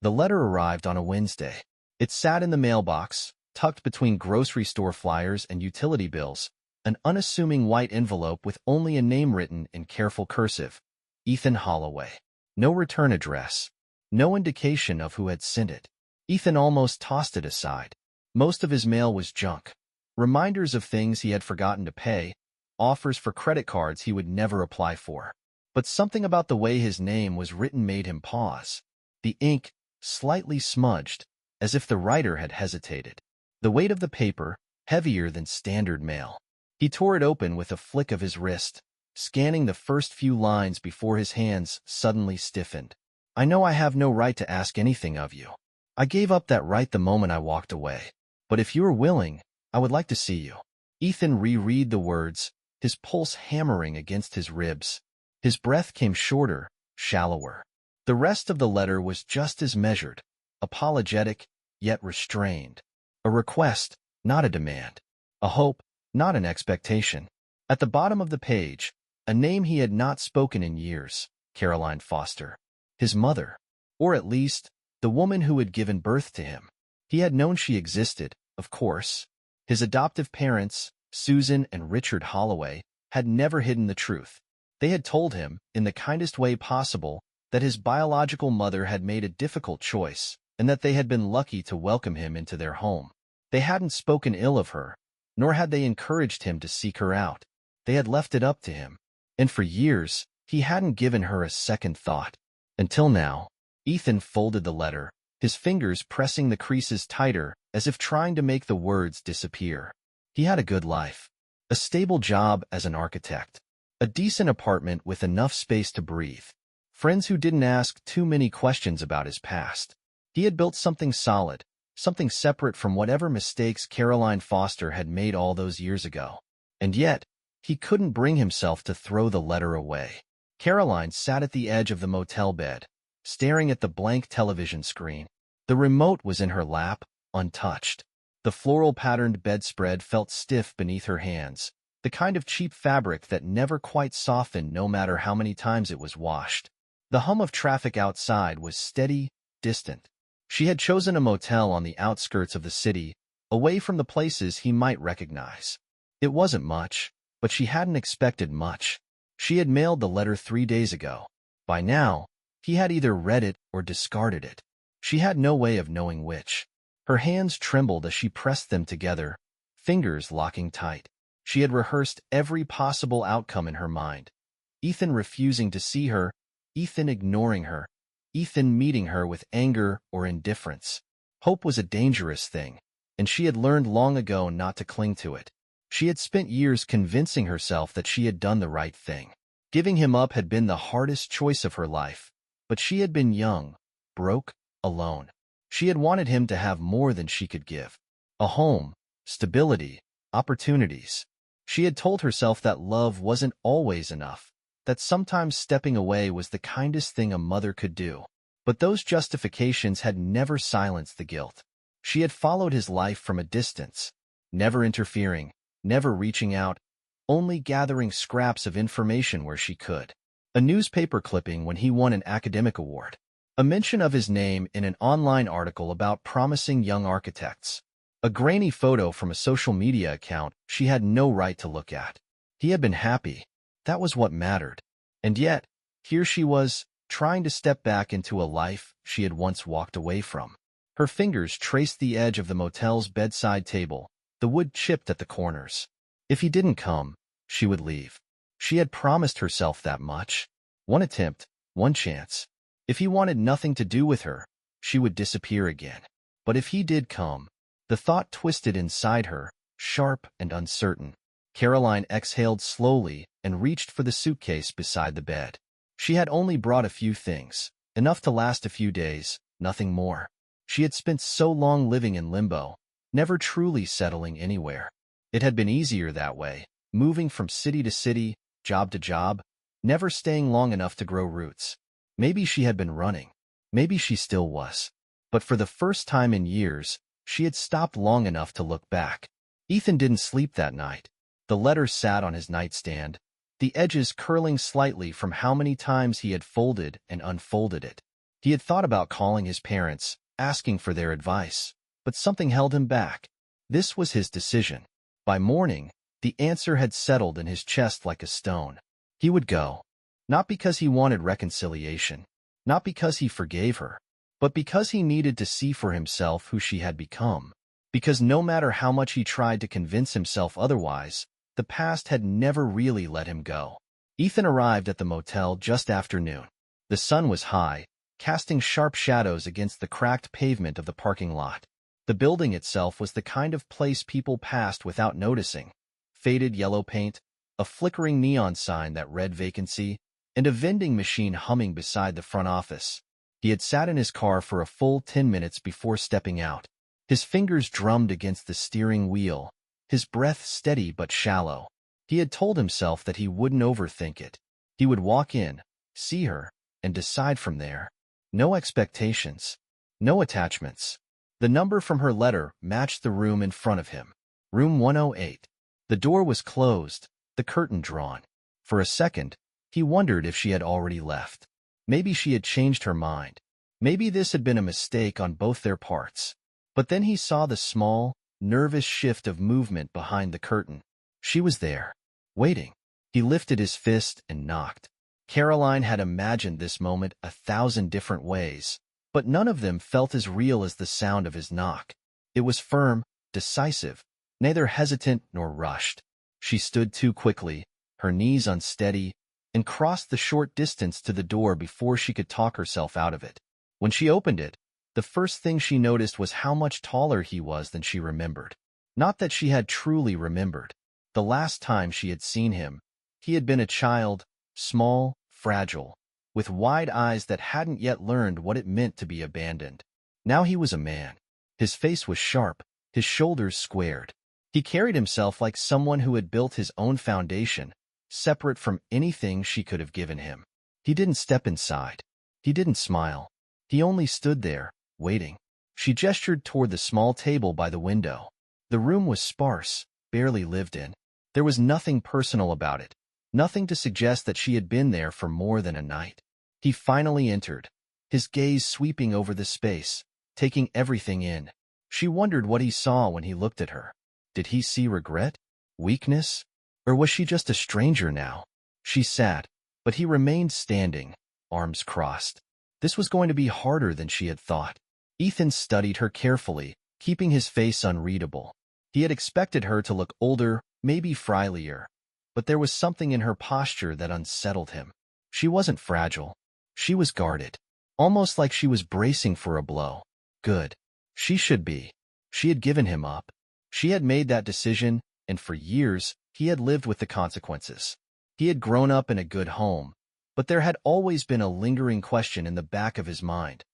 The letter arrived on a Wednesday. It sat in the mailbox, tucked between grocery store flyers and utility bills, an unassuming white envelope with only a name written in careful cursive, Ethan Holloway. No return address. No indication of who had sent it. Ethan almost tossed it aside. Most of his mail was junk. Reminders of things he had forgotten to pay, offers for credit cards he would never apply for. But something about the way his name was written made him pause. The ink, slightly smudged, as if the writer had hesitated. The weight of the paper, heavier than standard mail. He tore it open with a flick of his wrist, scanning the first few lines before his hands suddenly stiffened. I know I have no right to ask anything of you. I gave up that right the moment I walked away. But if you are willing, I would like to see you. Ethan reread the words, his pulse hammering against his ribs. His breath came shorter, shallower. The rest of the letter was just as measured, apologetic, yet restrained. A request, not a demand. A hope, not an expectation. At the bottom of the page, a name he had not spoken in years, Caroline Foster. His mother, or at least, the woman who had given birth to him. He had known she existed, of course. His adoptive parents, Susan and Richard Holloway, had never hidden the truth. They had told him, in the kindest way possible, that his biological mother had made a difficult choice, and that they had been lucky to welcome him into their home. They hadn't spoken ill of her, nor had they encouraged him to seek her out. They had left it up to him. And for years, he hadn't given her a second thought. Until now. Ethan folded the letter, his fingers pressing the creases tighter as if trying to make the words disappear. He had a good life. A stable job as an architect. A decent apartment with enough space to breathe. Friends who didn't ask too many questions about his past. He had built something solid, something separate from whatever mistakes Caroline Foster had made all those years ago. And yet, he couldn't bring himself to throw the letter away. Caroline sat at the edge of the motel bed, staring at the blank television screen. The remote was in her lap, untouched. The floral-patterned bedspread felt stiff beneath her hands, the kind of cheap fabric that never quite softened no matter how many times it was washed. The hum of traffic outside was steady, distant. She had chosen a motel on the outskirts of the city, away from the places he might recognize. It wasn't much, but she hadn't expected much. She had mailed the letter 3 days ago. By now, he had either read it or discarded it. She had no way of knowing which. Her hands trembled as she pressed them together, fingers locking tight. She had rehearsed every possible outcome in her mind. Ethan refusing to see her, Ethan ignoring her, Ethan meeting her with anger or indifference. Hope was a dangerous thing, and she had learned long ago not to cling to it. She had spent years convincing herself that she had done the right thing. Giving him up had been the hardest choice of her life, but she had been young, broke, alone. She had wanted him to have more than she could give. A home, stability, opportunities. She had told herself that love wasn't always enough, that sometimes stepping away was the kindest thing a mother could do. But those justifications had never silenced the guilt. She had followed his life from a distance, never interfering, never reaching out, only gathering scraps of information where she could. A newspaper clipping when he won an academic award. A mention of his name in an online article about promising young architects. A grainy photo from a social media account she had no right to look at. He had been happy. That was what mattered. And yet, here she was, trying to step back into a life she had once walked away from. Her fingers traced the edge of the motel's bedside table, the wood chipped at the corners. If he didn't come, she would leave. She had promised herself that much. One attempt, one chance. If he wanted nothing to do with her, she would disappear again. But if he did come, the thought twisted inside her, sharp and uncertain. Caroline exhaled slowly and reached for the suitcase beside the bed. She had only brought a few things, enough to last a few days, nothing more. She had spent so long living in limbo, never truly settling anywhere. It had been easier that way, moving from city to city, job to job, never staying long enough to grow roots. Maybe she had been running. Maybe she still was. But for the first time in years, she had stopped long enough to look back. Ethan didn't sleep that night. The letter sat on his nightstand, the edges curling slightly from how many times he had folded and unfolded it. He had thought about calling his parents, asking for their advice, but something held him back. This was his decision. By morning, the answer had settled in his chest like a stone. He would go. Not because he wanted reconciliation, not because he forgave her, but because he needed to see for himself who she had become. Because no matter how much he tried to convince himself otherwise, the past had never really let him go. Ethan arrived at the motel just after noon. The sun was high, casting sharp shadows against the cracked pavement of the parking lot. The building itself was the kind of place people passed without noticing. Faded yellow paint, a flickering neon sign that read vacancy, and a vending machine humming beside the front office. He had sat in his car for a full 10 minutes before stepping out. His fingers drummed against the steering wheel, his breath steady but shallow. He had told himself that he wouldn't overthink it. He would walk in, see her, and decide from there. No expectations, no attachments. The number from her letter matched the room in front of him. Room 108. The door was closed, the curtain drawn. For a second, he wondered if she had already left. Maybe she had changed her mind. Maybe this had been a mistake on both their parts. But then he saw the small, nervous shift of movement behind the curtain. She was there, waiting. He lifted his fist and knocked. Caroline had imagined this moment 1,000 different ways, but none of them felt as real as the sound of his knock. It was firm, decisive, neither hesitant nor rushed. She stood too quickly, her knees unsteady, and crossed the short distance to the door before she could talk herself out of it. When she opened it, the first thing she noticed was how much taller he was than she remembered. Not that she had truly remembered. The last time she had seen him, he had been a child, small, fragile, with wide eyes that hadn't yet learned what it meant to be abandoned. Now he was a man. His face was sharp, his shoulders squared. He carried himself like someone who had built his own foundation, separate from anything she could have given him. He didn't step inside. He didn't smile. He only stood there, waiting. She gestured toward the small table by the window. The room was sparse, barely lived in. There was nothing personal about it, nothing to suggest that she had been there for more than a night. He finally entered, his gaze sweeping over the space, taking everything in. She wondered what he saw when he looked at her. Did he see regret? Weakness? Or was she just a stranger now? She sat, but he remained standing, arms crossed. This was going to be harder than she had thought. Ethan studied her carefully, keeping his face unreadable. He had expected her to look older, maybe frilier, but there was something in her posture that unsettled him. She wasn't fragile. She was guarded, almost like she was bracing for a blow. Good. She should be. She had given him up. She had made that decision, and for years, he had lived with the consequences. He had grown up in a good home, but there had always been a lingering question in the back of his mind.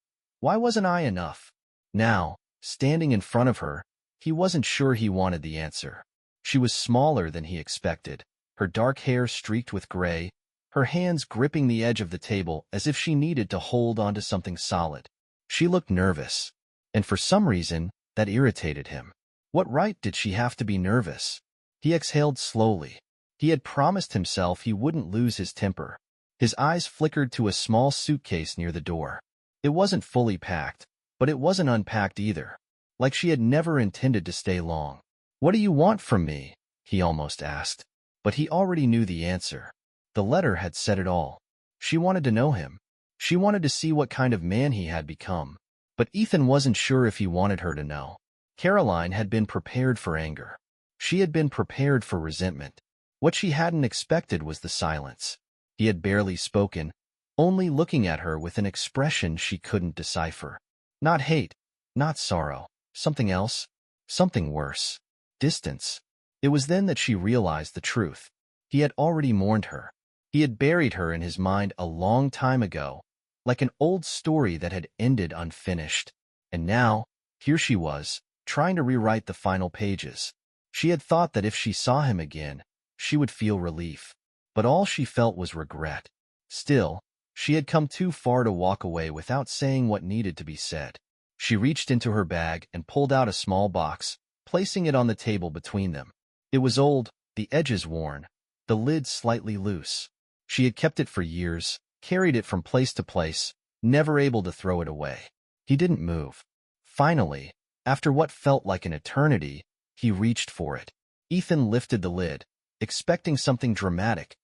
Why wasn't I enough? Now, standing in front of her, he wasn't sure he wanted the answer. She was smaller than he expected, her dark hair streaked with gray, her hands gripping the edge of the table as if she needed to hold onto something solid. She looked nervous, and for some reason, that irritated him. What right did she have to be nervous? He exhaled slowly. He had promised himself he wouldn't lose his temper. His eyes flickered to a small suitcase near the door. It wasn't fully packed, but it wasn't unpacked either, like she had never intended to stay long. "What do you want from me?" he almost asked. But he already knew the answer. The letter had said it all. She wanted to know him. She wanted to see what kind of man he had become. But Ethan wasn't sure if he wanted her to know. Caroline had been prepared for anger. She had been prepared for resentment. What she hadn't expected was the silence. He had barely spoken, only looking at her with an expression she couldn't decipher. Not hate, not sorrow, something else, something worse. Distance. It was then that she realized the truth. He had already mourned her. He had buried her in his mind a long time ago, like an old story that had ended unfinished. And now, here she was, trying to rewrite the final pages. She had thought that if she saw him again, she would feel relief. But all she felt was regret. Still, she had come too far to walk away without saying what needed to be said. She reached into her bag and pulled out a small box, placing it on the table between them. It was old, the edges worn, the lid slightly loose. She had kept it for years, carried it from place to place, never able to throw it away. He didn't move. Finally, after what felt like an eternity, he reached for it. Ethan lifted the lid, expecting something dramatic.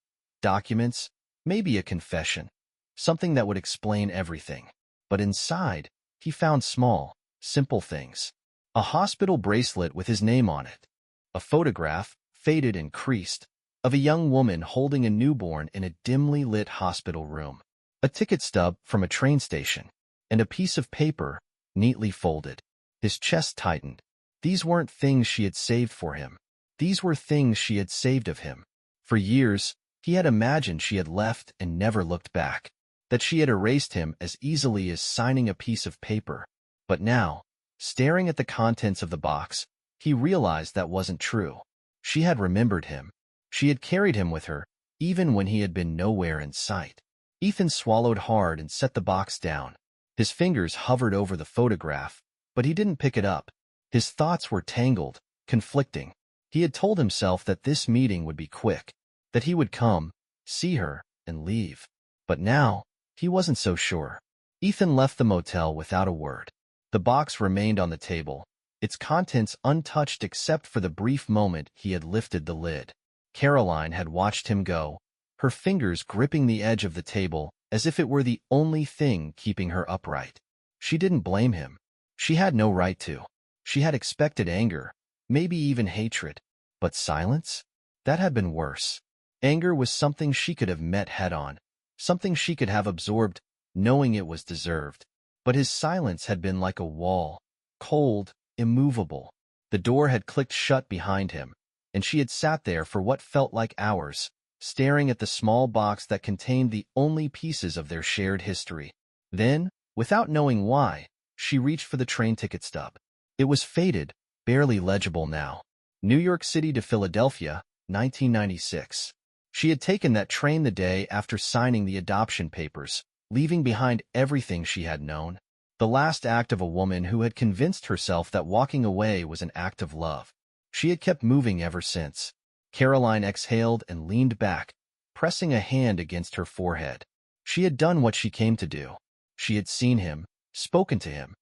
Documents, maybe a confession. Something that would explain everything. But inside, he found small, simple things. A hospital bracelet with his name on it. A photograph, faded and creased, of a young woman holding a newborn in a dimly lit hospital room. A ticket stub from a train station. And a piece of paper, neatly folded. His chest tightened. These weren't things she had saved for him. These were things she had saved of him. For years, he had imagined she had left and never looked back, that she had erased him as easily as signing a piece of paper. But now, staring at the contents of the box, he realized that wasn't true. She had remembered him. She had carried him with her, even when he had been nowhere in sight. Ethan swallowed hard and set the box down. His fingers hovered over the photograph, but he didn't pick it up. His thoughts were tangled, conflicting. He had told himself that this meeting would be quick, that he would come, see her, and leave. But now, he wasn't so sure. Ethan left the motel without a word. The box remained on the table, its contents untouched except for the brief moment he had lifted the lid. Caroline had watched him go, her fingers gripping the edge of the table as if it were the only thing keeping her upright. She didn't blame him. She had no right to. She had expected anger, maybe even hatred. But silence? That had been worse. Anger was something she could have met head-on, something she could have absorbed, knowing it was deserved. But his silence had been like a wall, cold, immovable. The door had clicked shut behind him, and she had sat there for what felt like hours, staring at the small box that contained the only pieces of their shared history. Then, without knowing why, she reached for the train ticket stub. It was faded, barely legible now. New York City to Philadelphia, 1996. She had taken that train the day after signing the adoption papers, leaving behind everything she had known. The last act of a woman who had convinced herself that walking away was an act of love. She had kept moving ever since. Caroline exhaled and leaned back, pressing a hand against her forehead. She had done what she came to do. She had seen him, spoken to him,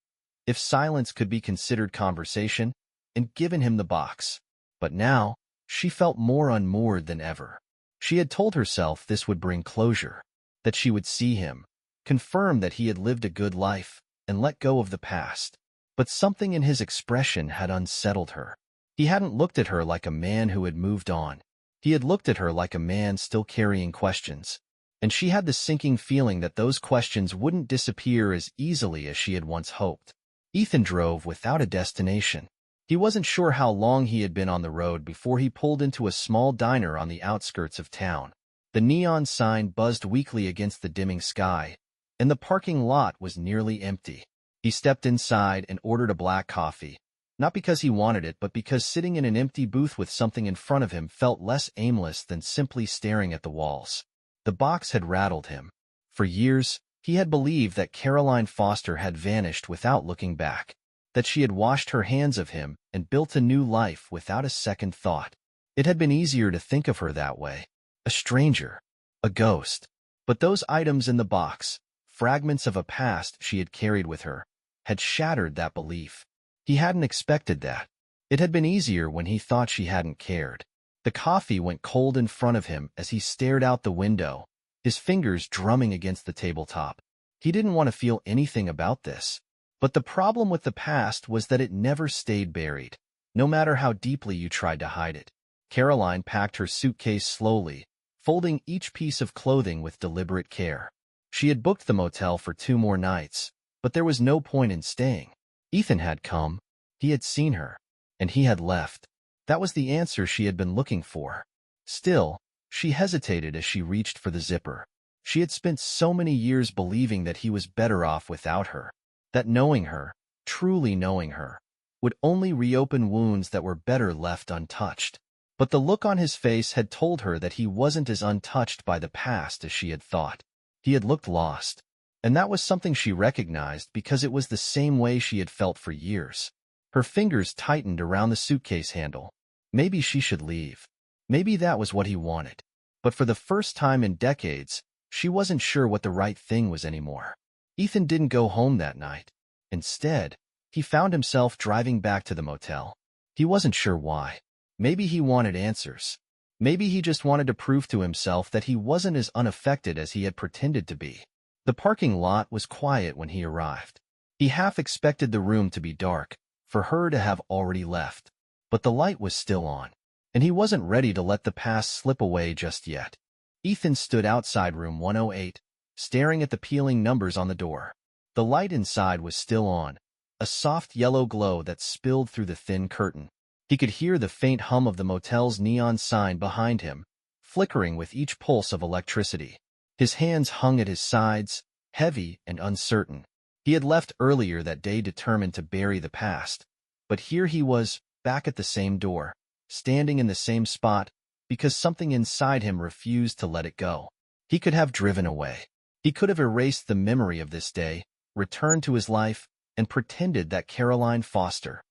if silence could be considered conversation, and given him the box. But now, she felt more unmoored than ever. She had told herself this would bring closure, that she would see him, confirm that he had lived a good life, and let go of the past. But something in his expression had unsettled her. He hadn't looked at her like a man who had moved on. He had looked at her like a man still carrying questions. And she had the sinking feeling that those questions wouldn't disappear as easily as she had once hoped. Ethan drove without a destination. He wasn't sure how long he had been on the road before he pulled into a small diner on the outskirts of town. The neon sign buzzed weakly against the dimming sky, and the parking lot was nearly empty. He stepped inside and ordered a black coffee, not because he wanted it, but because sitting in an empty booth with something in front of him felt less aimless than simply staring at the walls. The box had rattled him. For years, he had believed that Caroline Foster had vanished without looking back, that she had washed her hands of him and built a new life without a second thought. It had been easier to think of her that way, a stranger, a ghost. But those items in the box, fragments of a past she had carried with her, had shattered that belief. He hadn't expected that. It had been easier when he thought she hadn't cared. The coffee went cold in front of him as he stared out the window, his fingers drumming against the tabletop. He didn't want to feel anything about this. But the problem with the past was that it never stayed buried, no matter how deeply you tried to hide it. Caroline packed her suitcase slowly, folding each piece of clothing with deliberate care. She had booked the motel for 2 more nights, but there was no point in staying. Ethan had come, he had seen her, and he had left. That was the answer she had been looking for. Still, she hesitated as she reached for the zipper. She had spent so many years believing that he was better off without her, that knowing her, truly knowing her, would only reopen wounds that were better left untouched. But the look on his face had told her that he wasn't as untouched by the past as she had thought. He had looked lost, and that was something she recognized because it was the same way she had felt for years. Her fingers tightened around the suitcase handle. Maybe she should leave. Maybe that was what he wanted. But for the first time in decades, she wasn't sure what the right thing was anymore. Ethan didn't go home that night. Instead, he found himself driving back to the motel. He wasn't sure why. Maybe he wanted answers. Maybe he just wanted to prove to himself that he wasn't as unaffected as he had pretended to be. The parking lot was quiet when he arrived. He half expected the room to be dark, for her to have already left. But the light was still on, and he wasn't ready to let the past slip away just yet. Ethan stood outside room 108, staring at the peeling numbers on the door. The light inside was still on, a soft yellow glow that spilled through the thin curtain. He could hear the faint hum of the motel's neon sign behind him, flickering with each pulse of electricity. His hands hung at his sides, heavy and uncertain. He had left earlier that day determined to bury the past. But here he was, back at the same door, standing in the same spot, because something inside him refused to let it go. He could have driven away. He could have erased the memory of this day, returned to his life, and pretended that Caroline Foster,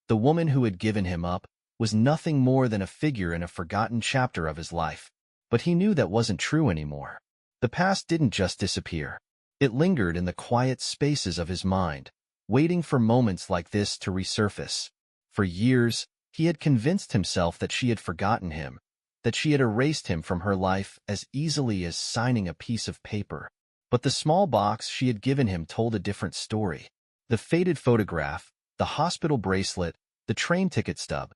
the woman who had given him up, was nothing more than a figure in a forgotten chapter of his life. But he knew that wasn't true anymore. The past didn't just disappear. It lingered in the quiet spaces of his mind, waiting for moments like this to resurface. For years, he had convinced himself that she had forgotten him, that she had erased him from her life as easily as signing a piece of paper. But the small box she had given him told a different story. The faded photograph, the hospital bracelet, the train ticket stub,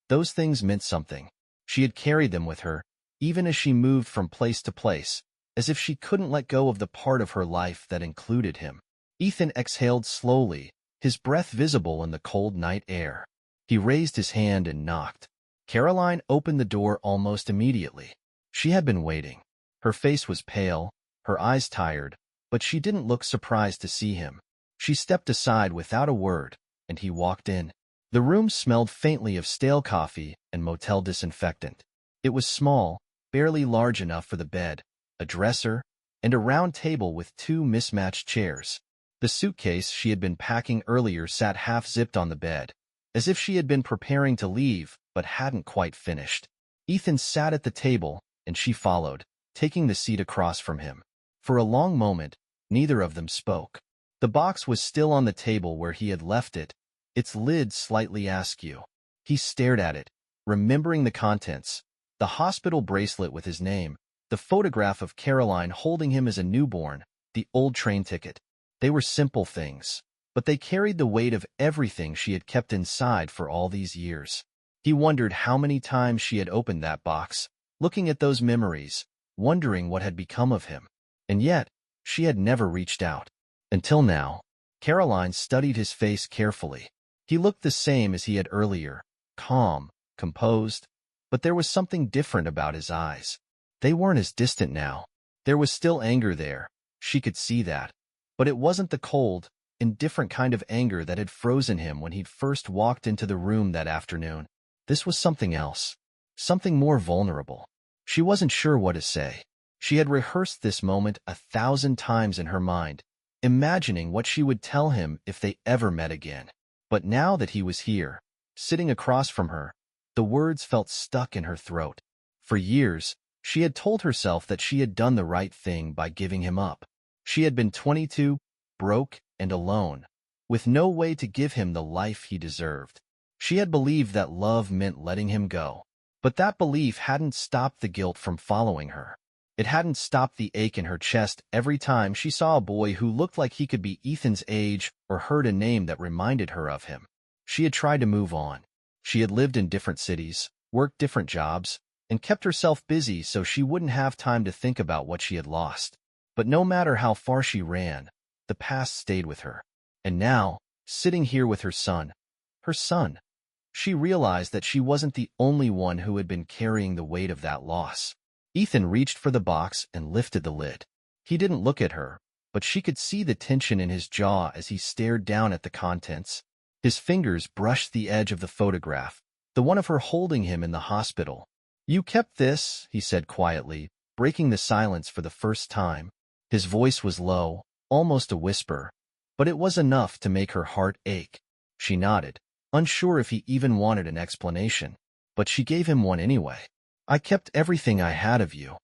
those things meant something. She had carried them with her, even as she moved from place to place, as if she couldn't let go of the part of her life that included him. Ethan exhaled slowly, his breath visible in the cold night air. He raised his hand and knocked. Caroline opened the door almost immediately. She had been waiting. Her face was pale, her eyes tired, but she didn't look surprised to see him. She stepped aside without a word, and he walked in. The room smelled faintly of stale coffee and motel disinfectant. It was small, barely large enough for the bed, a dresser, and a round table with two mismatched chairs. The suitcase she had been packing earlier sat half-zipped on the bed, as if she had been preparing to leave but hadn't quite finished. Ethan sat at the table, and she followed, taking the seat across from him. For a long moment, neither of them spoke. The box was still on the table where he had left it, its lid slightly askew. He stared at it, remembering the contents: the hospital bracelet with his name, the photograph of Caroline holding him as a newborn, the old train ticket. They were simple things, but they carried the weight of everything she had kept inside for all these years. He wondered how many times she had opened that box, looking at those memories, wondering what had become of him. And yet, she had never reached out. Until now. Caroline studied his face carefully. He looked the same as he had earlier, calm, composed, but there was something different about his eyes. They weren't as distant now. There was still anger there. She could see that. But it wasn't the cold, indifferent kind of anger that had frozen him when he'd first walked into the room that afternoon. This was something else. Something more vulnerable. She wasn't sure what to say. She had rehearsed this moment 1,000 times in her mind, imagining what she would tell him if they ever met again. But now that he was here, sitting across from her, the words felt stuck in her throat. For years, she had told herself that she had done the right thing by giving him up. She had been 22, broke and alone, with no way to give him the life he deserved. She had believed that love meant letting him go. But that belief hadn't stopped the guilt from following her. It hadn't stopped the ache in her chest every time she saw a boy who looked like he could be Ethan's age or heard a name that reminded her of him. She had tried to move on. She had lived in different cities, worked different jobs, and kept herself busy so she wouldn't have time to think about what she had lost. But no matter how far she ran, the past stayed with her. And now, sitting here with her son, she realized that she wasn't the only one who had been carrying the weight of that loss. Ethan reached for the box and lifted the lid. He didn't look at her, but she could see the tension in his jaw as he stared down at the contents. His fingers brushed the edge of the photograph, the one of her holding him in the hospital. "You kept this," he said quietly, breaking the silence for the first time. His voice was low, almost a whisper, but it was enough to make her heart ache. She nodded, unsure if he even wanted an explanation, but she gave him one anyway. "I kept everything I had of you."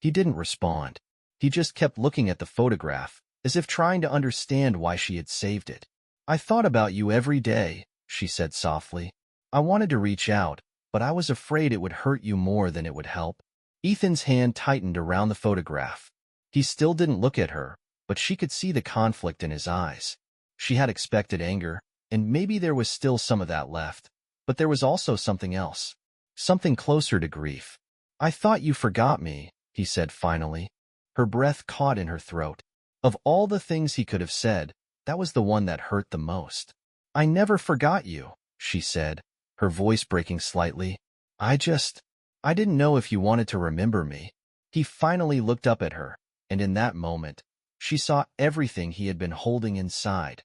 He didn't respond. He just kept looking at the photograph, as if trying to understand why she had saved it. "I thought about you every day," she said softly. "I wanted to reach out, but I was afraid it would hurt you more than it would help." Ethan's hand tightened around the photograph. He still didn't look at her, but she could see the conflict in his eyes. She had expected anger, and maybe there was still some of that left, but there was also something else, something closer to grief. "I thought you forgot me," he said finally. Her breath caught in her throat. Of all the things he could have said, that was the one that hurt the most. "I never forgot you," she said, her voice breaking slightly. I didn't know if you wanted to remember me." He finally looked up at her, and in that moment, she saw everything he had been holding inside.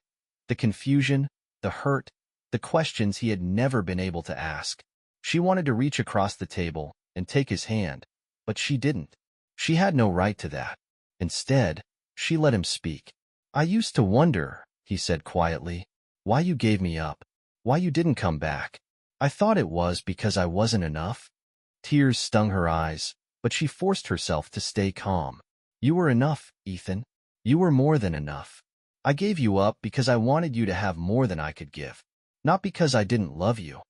The confusion, the hurt, the questions he had never been able to ask. She wanted to reach across the table and take his hand, but she didn't. She had no right to that. Instead, she let him speak. "I used to wonder," he said quietly, "why you gave me up, why you didn't come back. I thought it was because I wasn't enough." Tears stung her eyes, but she forced herself to stay calm. "You were enough, Ethan. You were more than enough. I gave you up because I wanted you to have more than I could give, not because I didn't love you."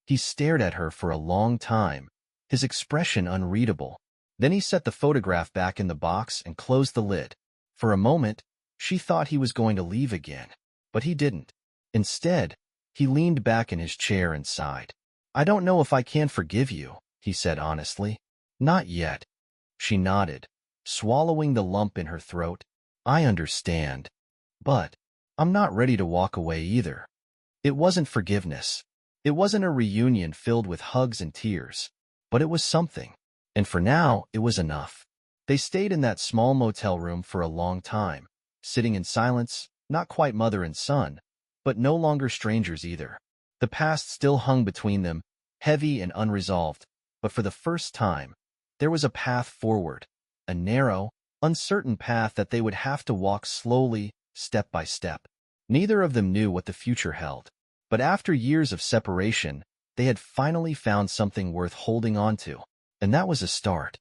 He stared at her for a long time, his expression unreadable. Then he set the photograph back in the box and closed the lid. For a moment, she thought he was going to leave again, but he didn't. Instead, he leaned back in his chair and sighed. "I don't know if I can forgive you," he said honestly. "Not yet." She nodded, swallowing the lump in her throat. "I understand. But I'm not ready to walk away either." It wasn't forgiveness. It wasn't a reunion filled with hugs and tears. But it was something. And for now, it was enough. They stayed in that small motel room for a long time, sitting in silence, not quite mother and son, but no longer strangers either. The past still hung between them, heavy and unresolved, but for the first time, there was a path forward, a narrow, uncertain path that they would have to walk slowly, step by step. Neither of them knew what the future held, but after years of separation, they had finally found something worth holding on to, and that was a start.